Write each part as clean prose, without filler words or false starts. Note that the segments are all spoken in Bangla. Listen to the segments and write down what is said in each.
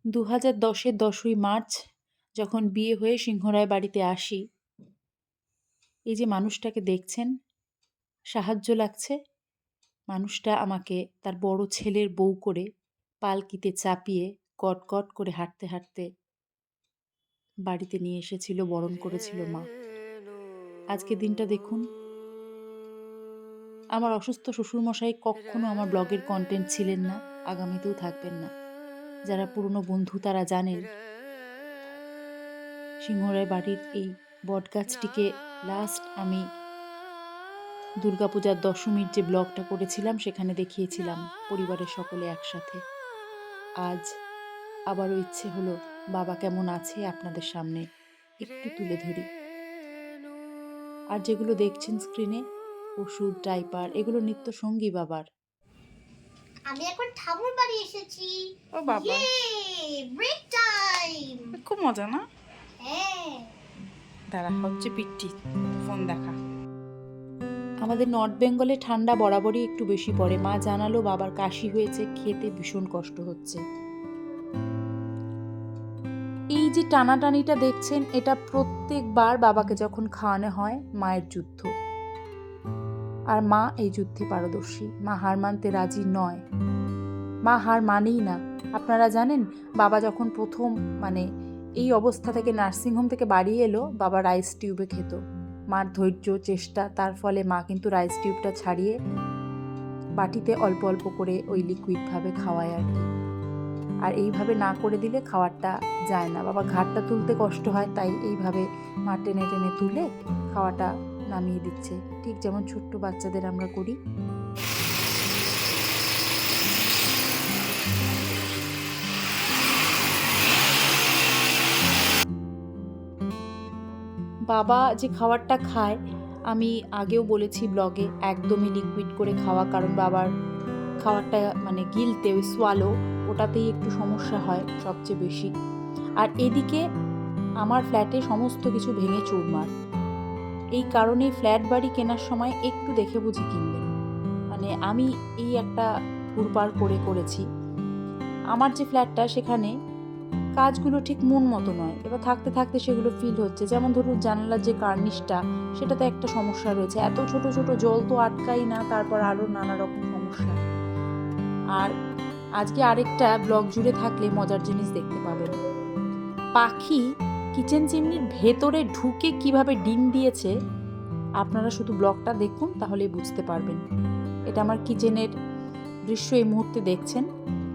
2010-এর 10ই মার্চ যখন বিয়ে হয়ে সিংহরায় বাড়িতে আসি, এই যে মানুষটাকে দেখছেন, সাহায্য লাগছে, মানুষটা আমাকে তার বড় ছেলের বউ করে পালকিতে চাপিয়ে কটকট করে হাঁটতে হাঁটতে বাড়িতে নিয়ে এসেছিল, বরণ করেছিল মা। আজকে দিনটা দেখুন। আমার অসুস্থ শ্বশুরমশাই কখনো আমার ব্লগের কন্টেন্ট ছিলেন না, আগামীতেও থাকবেন না। যারা পুরনো বন্ধু তারা জানেন সিংহরায় বাড়ির এই বটগাছটিকে লাস্ট আমি দুর্গাপূজার দশমীর যে ব্লগটা করেছিলাম সেখানে দেখিয়েছিলাম পরিবারের সকলে একসাথে। আজ আবারও ইচ্ছে হলো বাবা কেমন আছে আপনাদের সামনে একটু তুলে ধরি। আর যেগুলো দেখছেন স্ক্রিনে, ওষুধ, ডাইপার, এগুলো নিত্য সঙ্গী বাবার। আমি এখন ঠাকুর বাড়ি এসেছি। ও বাবা, ব্রেক টাইম। খুব মজা না? হ্যাঁ, দাঁড়া, হচ্ছে পিট্টি, ফোন দেখা। আমাদের নর্থ বেঙ্গলে ঠান্ডা বরাবরই একটু বেশি পড়ে। মা জানালো বাবার কাশি হয়েছে, খেতে ভীষণ কষ্ট হচ্ছে। এই যে টানাটানিটা দেখছেন, এটা প্রত্যেকবার বাবাকে যখন খাওয়ানো হয় মায়ের যুদ্ধ। আর মা এই যুদ্ধে পারদর্শী। মা হার মানতে রাজি নয়, মা হার মানেই না। আপনারা জানেন বাবা যখন প্রথম এই অবস্থা থেকে নার্সিংহোম থেকে বাড়ি এলো, বাবা রাইস টিউবে খেত। মার ধৈর্য, চেষ্টা, তার ফলে মা কিন্তু রাইস টিউবটা ছাড়িয়ে বাটিতে অল্প অল্প করে ওই লিকুইডভাবে খাওয়ায় আর কি। আর এইভাবে না করে দিলে খাওয়ারটা যায় না। বাবা ঘাটটা তুলতে কষ্ট হয়, তাই এইভাবে মা টেনে টেনে তুলে খাওয়াটা নামিয়ে দিচ্ছে, ঠিক যেমন ছোট্ট বাচ্চাদের আমরা করি। বাবা যে খাবারটা খায়, আমি আগেও বলেছি ব্লগে, একদমই লিকুইড করে খাওয়া, কারণ বাবার খাবারটা গিলতে, ওই সোয়ালো, ওটাতেই একটু সমস্যা হয় সবচেয়ে বেশি। আর এদিকে আমার ফ্ল্যাটে সমস্ত কিছু ভেঙে চুরমার। এই কারণেই ফ্ল্যাট বাড়ি কেনার সময় একটু দেখে বুঝি কিনবেন। আমি এই একটা ঘুরপার করেছি। আমার যে ফ্ল্যাটটা, সেখানে কাজগুলো ঠিক মন মতো নয়। এবার থাকতে থাকতে সেগুলো ফিল হচ্ছে। যেমন ধরুন জানালার যে কার্নিশটা, সেটাতে একটা সমস্যা রয়েছে। এত ছোট ছোট জল তো আটকাই না, তারপর আরও নানা রকম সমস্যা। আর আজকে আরেকটা ব্লগ জুড়ে থাকলে মজার জিনিস দেখতে পাবেন। পাখি কিচেন চিমনির ভেতরে ঢুকে কিভাবে ডিম দিয়েছে, আপনারা শুধু ব্লগটা দেখুন, তাহলেই বুঝতে পারবেন। এটা আমার কিচেনের দৃশ্য এই মুহূর্তে দেখছেন।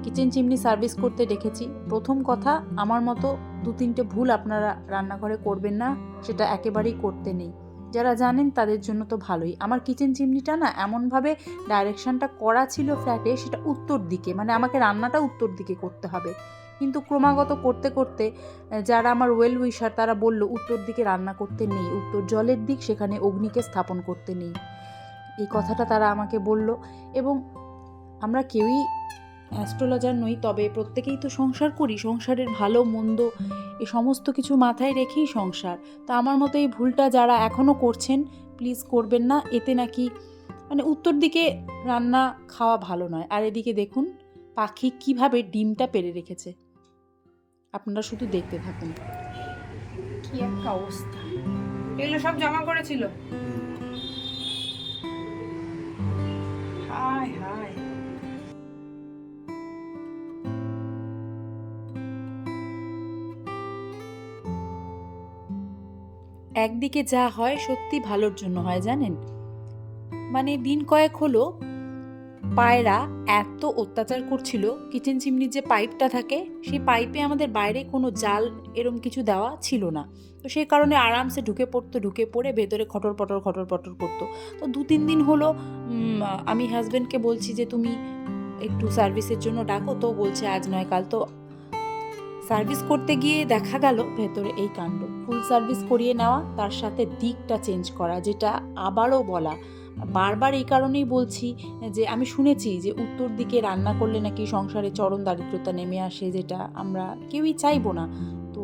কিচেন চিমনি সার্ভিস করতে রেখেছি। প্রথম কথা, আমার মতো 2-3টে ভুল আপনারা রান্নাঘরে করবেন না, সেটা একেবারেই করতে নেই। যারা জানেন তাদের জন্য তো ভালোই। আমার কিচেন চিমনিটা না এমনভাবে ডাইরেকশনটা করা ছিল ফ্ল্যাটে, সেটা উত্তর দিকে, আমাকে রান্নাটা উত্তর দিকে করতে হবে। কিন্তু ক্রমাগত করতে করতে যারা আমার ওয়েল উইশার, তারা বলল উত্তর দিকে রান্না করতে নেই, উত্তর জলের দিক, সেখানে অগ্নিকে স্থাপন করতে নেই। এই কথাটা তারা আমাকে বলল। এবং আমরা কেউই অ্যাস্ট্রোলজার নই, তবে প্রত্যেকেই তো সংসার করি। সংসারের ভালো মন্দ এই সমস্ত কিছু মাথায় রেখেই সংসার। তা আমার মতো এই ভুলটা যারা এখনও করছেন, প্লিজ করবেন না। এতে নাকি উত্তর দিকে রান্না খাওয়া ভালো নয়। আর এদিকে দেখুন পাখি কিভাবে ডিমটা পেড়ে রেখেছে, আপনারা শুধু দেখতে থাকুন। কি একটা অবস্থা! এগুলো সব জমা করেছিল। হায় হায়। একদিকে যা হয় সত্যি ভালোর জন্য হয়, জানেন। দিন কয়েক হলো পায়রা এত অত্যাচার করছিল। কিচেন চিমনির যে পাইপটা থাকে, সেই পাইপে আমাদের বাইরে কোনো জাল এরম কিছু দেওয়া ছিল না। তো সেই কারণে আরামসে ঢুকে পড়ে ভেতরে খটর পটর করতো। তো 2-3 দিন হলো আমি হাজব্যান্ডকে বলছি যে তুমি একটু সার্ভিসের জন্য ডাকো, তো বলছে আজ নয় কাল। তো সার্ভিস করতে গিয়ে দেখা গেল ভেতরে এই কাণ্ড। ফুল সার্ভিস করিয়ে নেওয়া, তার সাথে দিকটা চেঞ্জ করা, যেটা আবারও বলা। বারবার এই কারণেই বলছি যে আমি শুনেছি যে উত্তর দিকে রান্না করলে নাকি সংসারে চরম দারিদ্রতা নেমে আসে, যেটা আমরা কেউই চাইবো না। তো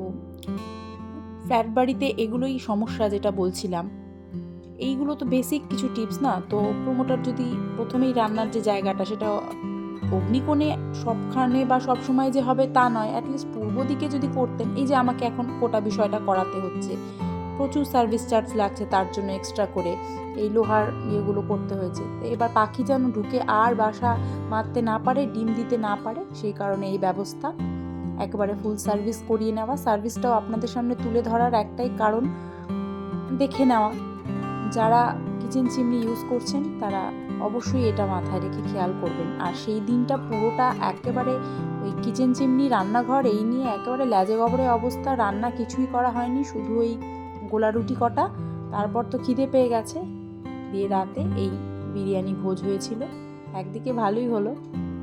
ফ্ল্যাট বাড়িতে এগুলোই সমস্যা, যেটা বলছিলাম। এইগুলো তো বেসিক কিছু টিপস না। তো প্রোমোটার যদি প্রথমেই রান্নার যে জায়গাটা, সেটা অগ্নিকোণে সবখানে বা সবসময় যে হবে তা নয়, অ্যাটলিস্ট পূর্ব দিকে যদি করতেন। এই যে আমাকে এখন গোটা বিষয়টা করাতে হচ্ছে, প্রচুর সার্ভিস চার্জ লাগছে তার জন্য এক্সট্রা করে, এই লোহার ইয়েগুলো করতে হয়েছে। তো এবার পাখি যেন ঢুকে আর বাসা মারতে না পারে, ডিম দিতে না পারে, সেই কারণে এই ব্যবস্থা, একেবারে ফুল সার্ভিস করিয়ে নেওয়া। সার্ভিসটাও আপনাদের সামনে তুলে ধরার একটাই কারণ, দেখে নেওয়া। যারা কিচেন চিমনি ইউজ করছেন তারা অবশ্যই এটা মাথায় রেখে খেয়াল করবেন। আর সেই দিনটা পুরোটা একেবারে ওই কিচেন চিমনি, রান্নাঘর এই নিয়ে একেবারে ল্যাজে গবরে অবস্থা, রান্না কিছুই করা হয়নি, শুধু ওই গোলা রুটি কটা। তারপর তো খিদে পেয়ে গেছে, দিয়ে রাতে এই বিরিয়ানি ভোজ হয়েছিল। একদিকে ভালোই হলো,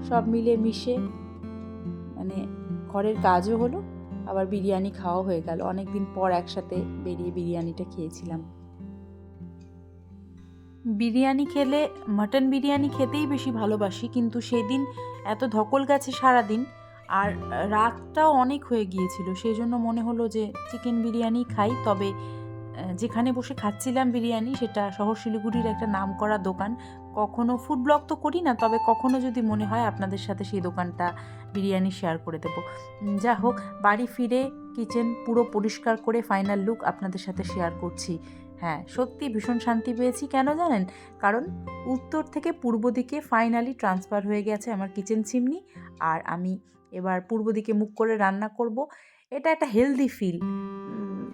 সব মিলে মিশে মানে ঘরের কাজও হলো, আবার বিরিয়ানি খাওয়া হয়ে গেল। অনেকদিন পর একসাথে বেরিয়ে বিরিয়ানিটা খেয়েছিলাম। বিরিয়ানি খেলে, মাটন বিরিয়ানি খেতেই বেশি ভালোবাসি, কিন্তু সেদিন এত ধকল গেছে সারাদিন, আর রাতটাও অনেক হয়ে গিয়েছিল, সেই জন্য মনে হলো যে চিকেন বিরিয়ানি খাই। তবে যেখানে বসে খাচ্ছিলাম বিরিয়ানি, সেটা শহর শিলিগুড়ির একটা নামকরা দোকান। কখনো ফুড ব্লগ তো করি না, তবে কখনো যদি মনে হয় আপনাদের সাথে সেই দোকানটা বিরিয়ানি শেয়ার করে দেবো। যা হোক, বাড়ি ফিরে কিচেন পুরো পরিষ্কার করে ফাইনাল লুক আপনাদের সাথে শেয়ার করছি। হ্যাঁ, সত্যি ভীষণ শান্তি পেয়েছি। কেন জানেন? কারণ উত্তর থেকে পূর্ব দিকে ফাইনালি ট্রান্সফার হয়ে গেছে আমার কিচেন চিমনি, আর আমি এবার পূর্ব দিকে মুখ করে রান্না করব। এটা একটা হেলদি ফিল,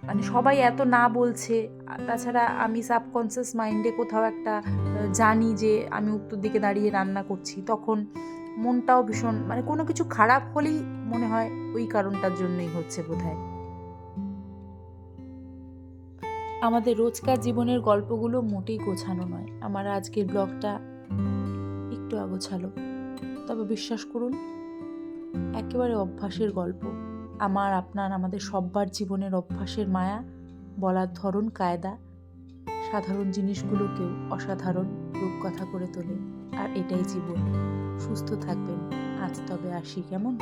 মানে সবাই এত না বলছে, তাছাড়া আমি সাবকনসিয়াস মাইন্ডে কোথাও একটা জানি যে আমি উত্তর দিকে দাঁড়িয়ে রান্না করছি, তখন মনটাও ভীষণ, মানে কোনো কিছু খারাপ হলেই মনে হয় ওই কারণটার জন্যই হচ্ছে বোধহয়। আমাদের রোজকার জীবনের গল্পগুলো মোটেই গোছানো নয়। আমার আজকের ব্লগটা একটু আগোছালো, তবে বিশ্বাস করুন একেবারে অভ্যাসের গল্প। আমার, আপনার, আমাদের সব্বার জীবনের অভ্যাসের মায়া, বলার ধরন, কায়দা, সাধারণ জিনিসগুলোকেও অসাধারণ রূপকথা করে তোলে। আর এটাই জীবন। সুস্থ থাকবেন। আজ তবে আসি, কেমন?